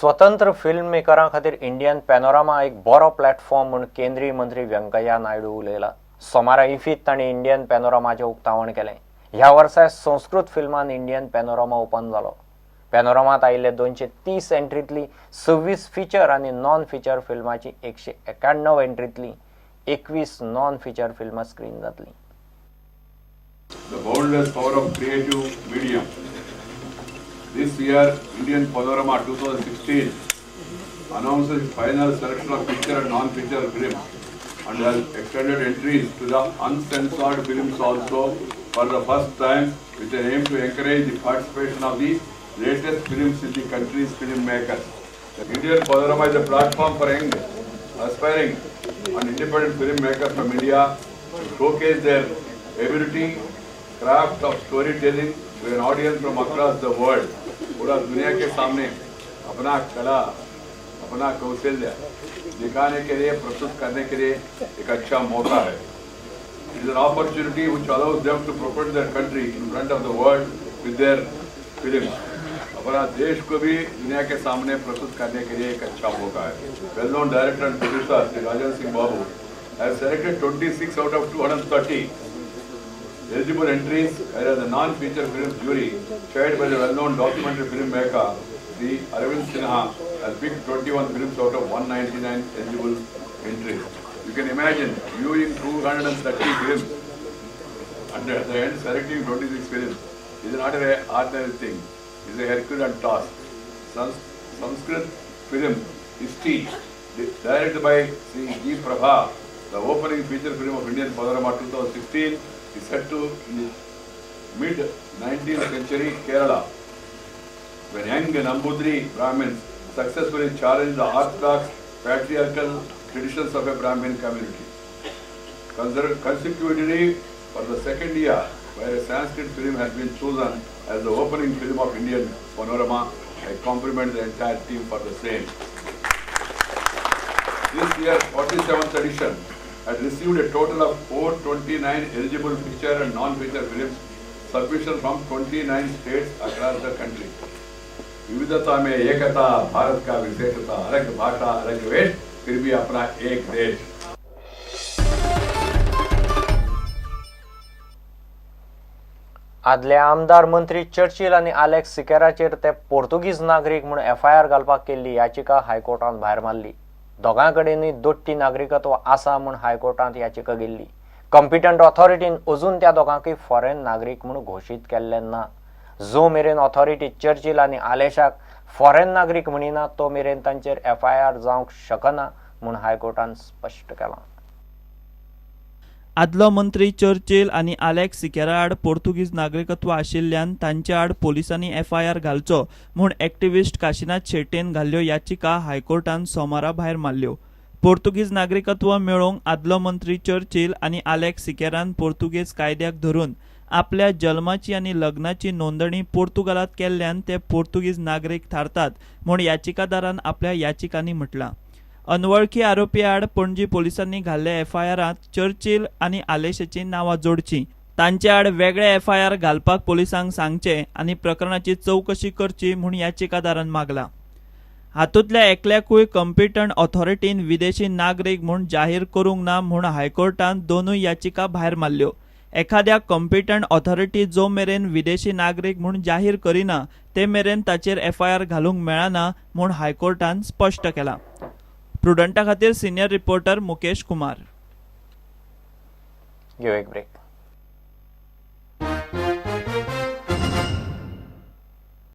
स्वतंत्र फिल्म मेकरां खातीर Indian panorama एक बरो प्लॅटफॉर्म म्हूण केंद्रीय मंत्री व्यंकय्या नायडू उलयला। सोमारा इफ्फीत तांणी इंडियन पॅनोरामाचें उक्तावण केलें। ह्या वर्सा संस्कृत फिल्मान इंडियन पॅनोरामा ओपन जालो। पॅनोरामात आयिल्ले 230 एंट्रींतली 26 फीचर आनी नॉन फीचर फिल्मांची 191 एंट्रींतली 21 नॉन फीचर फिल्मां स्क्रीन जातली। The boundless power of creative medium. This year, Indian Panorama 2016 announces its final selection of feature and non-feature films and has extended entries to the uncensored films also for the first time, with an aim to encourage the participation of the latest films in the country's filmmakers. The Indian Panorama is a platform for young, aspiring and independent filmmakers from India to showcase their ability, craft of storytelling to an audience from across the world. पूरा दुनिया के सामने अपना कला, अपना कौशल्य दिखाने के लिए, प्रस्तुत करने के लिए एक अच्छा मौका है। It is an opportunity which allows them to propel their country in front of the world with their films. अपना देश को भी दुनिया के सामने प्रस्तुत करने के लिए एक अच्छा मौका है। Well-known director and producer Sri Rajan Singh Babu has selected 26 out of 230 eligible entries, whereas the non-feature film jury, chaired by the well-known documentary filmmaker Sri Arvind Sinha, has picked 21 films out of 199 eligible entries. You can imagine viewing 230 films and at the end selecting 26 films is not an ordinary thing. It is a Herculean task. Sanskrit film Isti, directed by Sri G. Prabha, the opening feature film of Indian Panorama 2016, is set to mid-19th century Kerala, when young Nambudri Brahmins successfully challenged the orthodox patriarchal traditions of a Brahmin community. Consecutively, for the second year, where a Sanskrit film has been chosen as the opening film of Indian Panorama, I compliment the entire team for the same. This year's 47th edition had received a total of 429 eligible feature and non-feature films, submission from 29 states across the country. विविधता में एकता, भारत का विशेषता, अलग भाषा, अलग वेश, फिर भी अपना एक देश। आदले आमदार मंत्री चर्चिल आनी आलेक्स सिकेराचेर ते पोर्तुगीज नागरीक म्हूण एफआयआर घालपाक केल्ली याचिका हायकोर्टान भायर मारली। दोगां कडेनूय दोट्टी नागरिकत्व आसा म्हूण हायकोर्टांत याचिका गेल्ली। कॉम्पिटंट ऑथॉरिटीन अजून त्या दोगांकय फॉरेन नागरीक म्हूण घोशीत केल्लें ना। जो मेरेन ऑथॉरिटी चर्चिल आनी आलेशाक फॉरेन नागरीक म्हणिना तो मेरेन तांचेर एफआयआर जावंक शकना म्हूण हायकोर्टान स्पश्ट केलां। आदलो मंत्री चर्चिल आनी आलेक्स सिकेरा आड पोर्तुगीज नागरिकत्व आशिल्ल्यान तांचे आड पोलिसांनी एफआयआर घालचो म्हूण एक्टिव्हिस्ट काशिनाथ शेट्टीन घाल्ल्यो याचिका हायकोर्टान सोमारा भायर मारल्यो। पोर्तुगीज नागरिकत्व मेळोवंक आदलो मंत्री चर्चिल आनी आलेक्स सिकेरान पोर्तुगेज कायद्याक धरून आपल्या जल्माची आनी लग्नाची नोंदणी पोर्तुगालांत केल्ल्यान ते पोर्तुगीज नागरीक थारतात म्हूण याचिकादारान आपल्या याचिकांनी म्हटलां। अनवळखी आरोपी आड पणजी पोलिसांनी घाल्ल्या एफआयआरांत चर्चिल आनी आलेशाची नांवां जोडची, तांचे आड वेगळे एफआयआर घालपाक पोलिसांक सांगचे आनी प्रकरणाची चवकशी करची म्हूण याचिकादारान मागला। हातूंतल्या एकल्याकूय कॉम्पिटंट ऑथॉरिटीन विदेशी नागरीक म्हूण जाहीर करूंक ना म्हूण हायकोर्टान दोनूय याचिका भायर मारल्यो। एखाद्या कॉम्पिटंट ऑथॉरिटी जो मेरेन विदेशी नागरीक म्हूण जाहीर करिना ते मेरेन ताचेर एफआयआर घालूंक मेळना म्हूण हायकोर्टान स्पश्ट केलां। प्रुडंटा खातीर सिनियर रिपोर्टर मुकेश कुमार। घेऊ एक ब्रेक।